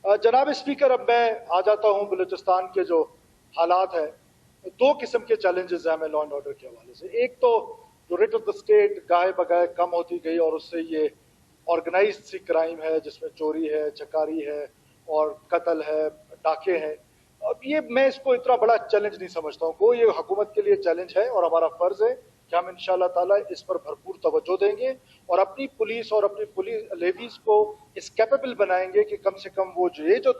जनाब स्पीकर, अब मैं आ जाता हूँ बलूचिस्तान के जो हालात है। दो किस्म के चैलेंजेस हैं हमें लॉ एंड ऑर्डर के हवाले से। एक तो जो रेट ऑफ द स्टेट गाहे बगाहे कम होती गई और उससे ये ऑर्गेनाइज्ड सी क्राइम है जिसमें चोरी है, चकारी है और कत्ल है, डाके हैं। अब ये मैं इसको इतना बड़ा चैलेंज नहीं समझता हूँ। वो ये हुकूमत के लिए चैलेंज है और हमारा फर्ज है कि हम इंशाअल्लाह ताला इस पर भरपूर तवज्जो देंगे और अपनी पुलिस और अपनी पुलिस लेडीज को इस कैपेबल बनाएंगे कि कम से कम वो जो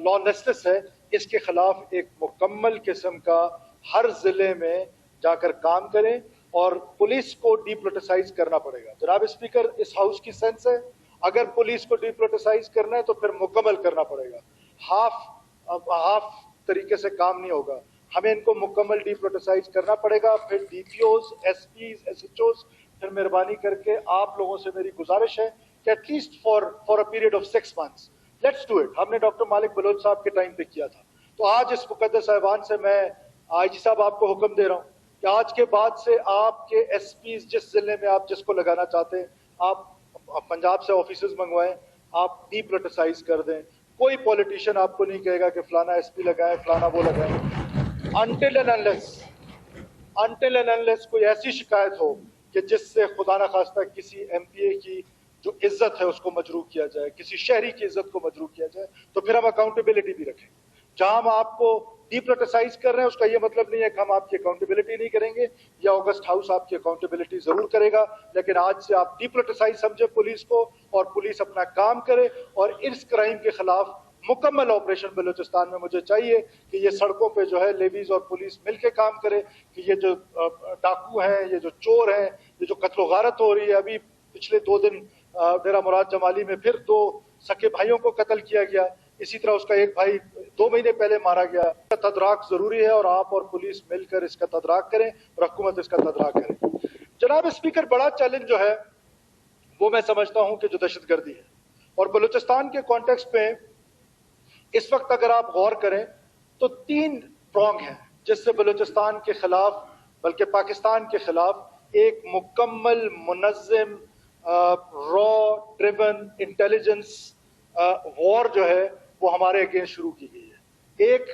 लॉलेसनेस है इसके खिलाफ एक मुकम्मल किस्म का हर जिले में जाकर काम करें और पुलिस को डीपोलिटिसाइज करना पड़ेगा। जनाब स्पीकर, इस हाउस की सेंस है अगर पुलिस को डीपोलिटिसाइज करना है तो फिर मुकम्मल करना पड़ेगा। हाफ तरीके से काम नहीं होगा, हमें इनको मुकम्मल डीपोलिटिसाइज करना पड़ेगा। फिर डीपीओज, एसपीज, एसएचओज, फिर मेहरबानी करके आप लोगों से मेरी गुजारिश है कि at least for a period of 6 months let's do it. हमने डॉक्टर मालिक बलोच साहब के टाइम पे किया था। तो आज इस मुकद्दस ऐवान से मैं आईजी साहब आपको हुक्म दे रहा हूँ कि आज के बाद से आपके एसपीज जिस जिले में आप जिसको लगाना चाहते हैं आप पंजाब से ऑफिसर्स मंगवाएं, आप डीपोलिटिसाइज कर दें। कोई पॉलिटिशियन आपको नहीं कहेगा कि फलाना एसपी लगाएं, फलाना वो लगाएं। अनटिल एंड अनलेस कोई ऐसी शिकायत हो कि जिससे खुदा न खास्ता किसी एमपीए की जो इज्जत है उसको मजरूह किया जाए, किसी शहरी की इज्जत को मजरूह किया जाए, तो फिर हम अकाउंटेबिलिटी भी रखें। जहां हम आपको डीपोलिटिसाइज कर रहे हैं उसका ये मतलब नहीं है कि हम आपकी अकाउंटेबिलिटी नहीं करेंगे, या ऑगस्ट हाउस आपकी अकाउंटेबिलिटी जरूर करेगा, लेकिन आज से आप डीपोलिटिसाइज समझे पुलिस को और पुलिस अपना काम करे और इस क्राइम के खिलाफ मुकम्मल ऑपरेशन बलूचिस्तान में मुझे चाहिए कि ये सड़कों पे जो है लेडीज और पुलिस मिलके काम करे कि ये जो डाकू हैं, ये जो चोर हैं, ये जो कत्ल गारत हो रही है। अभी पिछले 2 दिन डेरा मुराद जमाली में फिर 2 सके भाइयों को कत्ल किया गया, इसी तरह उसका एक भाई 2 महीने पहले मारा गया। इसका तदराक जरूरी है और आप और पुलिस मिलकर इसका तदराक करें और हुकूमत इसका तदराक करें। जनाब स्पीकर, बड़ा चैलेंज जो है वो मैं समझता हूं कि जो दहशतगर्दी है और बलूचिस्तान के कॉन्टेक्स्ट में इस वक्त अगर आप गौर करें तो 3 प्रॉन्ग हैं जिससे बलूचिस्तान के खिलाफ बल्कि पाकिस्तान के खिलाफ एक मुकम्मल मुनज़्ज़म रॉ ड्रिवन इंटेलिजेंस वॉर जो है वो हमारे अगेंस्ट शुरू की गई है। एक,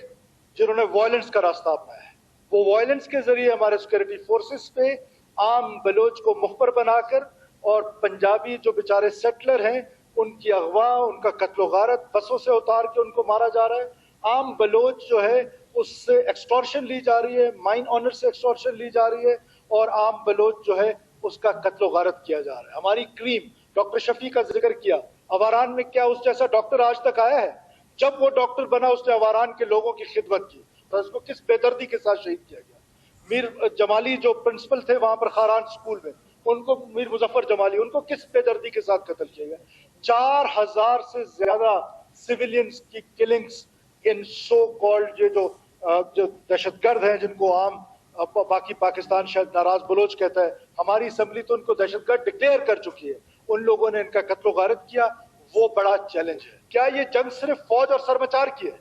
जिन्होंने वायलेंस का रास्ता अपनाया है, वो वायलेंस के जरिए हमारे सिक्योरिटी फोर्सेस पे आम बलोच को मुखबर बनाकर और पंजाबी जो बेचारे सेटलर हैं उनकी अगवा, उनका कत्लो गारत, बसों से उतार के उनको मारा जा रहा है। आम बलोच जो है उससे एक्सटॉर्शन ली जा रही है, माइन ऑनर से एक्सटॉर्शन ली जा रही है और आम बलोच जो है उसका कत्लो गारत किया जा रहा है। हमारी क्रीम, डॉक्टर शफी का जिक्र किया, अवारान में क्या उस जैसा डॉक्टर आज तक आया है? जब वो डॉक्टर बना उसने अवारान के लोगों की खिदमत की, तो उसको किस बेदर्दी के साथ शहीद किया गया। मीर जमाली जो प्रिंसिपल थे वहां पर खारान स्कूल में, उनको मीर मुजफ्फर जमाली, उनको किस बेदर्दी के साथ कत्ल किया गया। 4000 से ज्यादा सिविलियंस की किलिंग्स इन सो कॉल्ड ये जो दहशतगर्द हैं जिनको आम बाकी पाकिस्तान शायद नाराज बलोच कहता है, हमारी असम्बली तो उनको दहशतगर्द डिक्लेयर कर चुकी है। उन लोगों ने इनका कत्लो गारत किया, वो बड़ा चैलेंज है। क्या ये जंग सिर्फ फौज और सरमचार की है?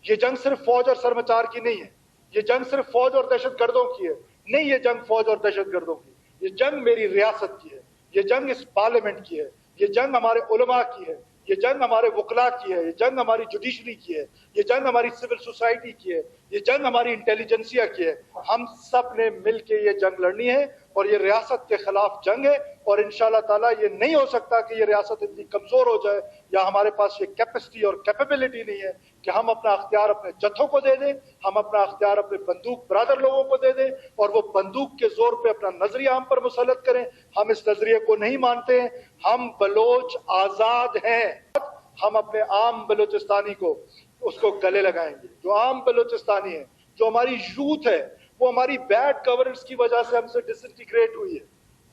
ये जंग सिर्फ फौज और सरमचार की नहीं है, ये जंग सिर्फ फौज और दहशतगर्दों की है नहीं, ये जंग फौज और दहशतगर्दों की, ये जंग मेरी रियासत की है, ये जंग इस पार्लियामेंट की है, ये जंग हमारे उलमा की है, ये जंग हमारे वकला की है, ये जंग हमारी जुडिशरी की है, ये जंग हमारी सिविल सोसाइटी की है, ये जंग हमारी इंटेलिजेंसिया की है। हम सब ने मिलकर ये जंग लड़नी है और ये रियासत के खिलाफ जंग है और इंशाअल्लाह ताला ये नहीं हो सकता कि ये रियासत इतनी कमजोर हो जाए या हमारे पास ये कैपेसिटी और कैपेबिलिटी नहीं है कि हम अपना अख्तियार अपने जत्थों को दे दें, हम अपना अख्तियार अपने बंदूक बरादर लोगों को दे दें और वो बंदूक के जोर पे अपना नजरिया हम पर मुसल्लत करें। हम इस नजरिए को नहीं मानते हैं। हम बलोच आजाद हैं। हम अपने आम बलोचिस्तानी को उसको गले लगाएंगे। जो आम बलोचिस्तानी है, जो हमारी यूथ है, वो हमारी बैड गवर्नेंस की वजह से हमसे डिसइंटीग्रेट हुई है,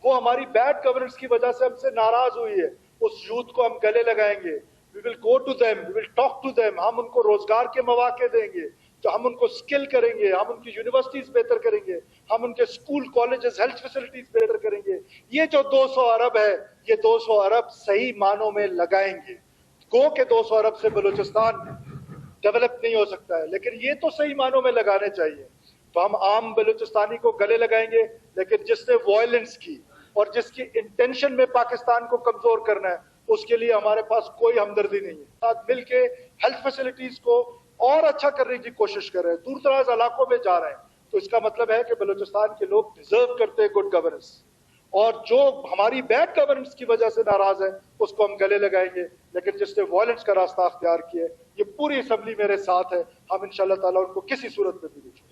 वो हमारी बैड गवर्नेंस की वजह से हमसे नाराज हुई है। उस यूथ को हम गले लगाएंगे। We will go to them, we will talk to them. हम उनको रोजगार के मौके देंगे, तो हम उनको स्किल करेंगे, हम उनकी यूनिवर्सिटीज बेहतर करेंगे, हम उनके स्कूल कॉलेजेस हेल्थ फैसिलिटीज बेहतर करेंगे। ये जो 200 अरब है, ये 200 अरब सही मानों में लगाएंगे। गो के 200 अरब से बलूचिस्तान डेवलप नहीं हो सकता है, लेकिन ये तो सही मानों में लगाने चाहिए। तो हम आम बलूचिस्तानी को गले लगाएंगे, लेकिन जिसने वायलेंस की और जिसकी इंटेंशन में पाकिस्तान को कमजोर करना है, اس کے لیے ہمارے پاس کوئی ہمدردی نہیں ہے. ساتھ مل کے ہیلتھ فیسلٹیز کو اور اچھا کرنے کی کوشش کر رہے ہیں, دور دراز علاقوں میں جا رہے ہیں, تو اس کا مطلب ہے کہ بلوچستان کے لوگ ڈیزرو کرتے ہیں گڈ گورننس, اور جو ہماری بیڈ گورننس کی وجہ سے ناراض ہے اس کو ہم گلے لگائیں گے. لیکن جس نے وائلنس کا راستہ اختیار کیا ہے, یہ پوری اسمبلی میرے ساتھ ہے, ہم انشاءاللہ تعالیٰ ان کو کسی صورت میں بھی نہیں چھوڑیں.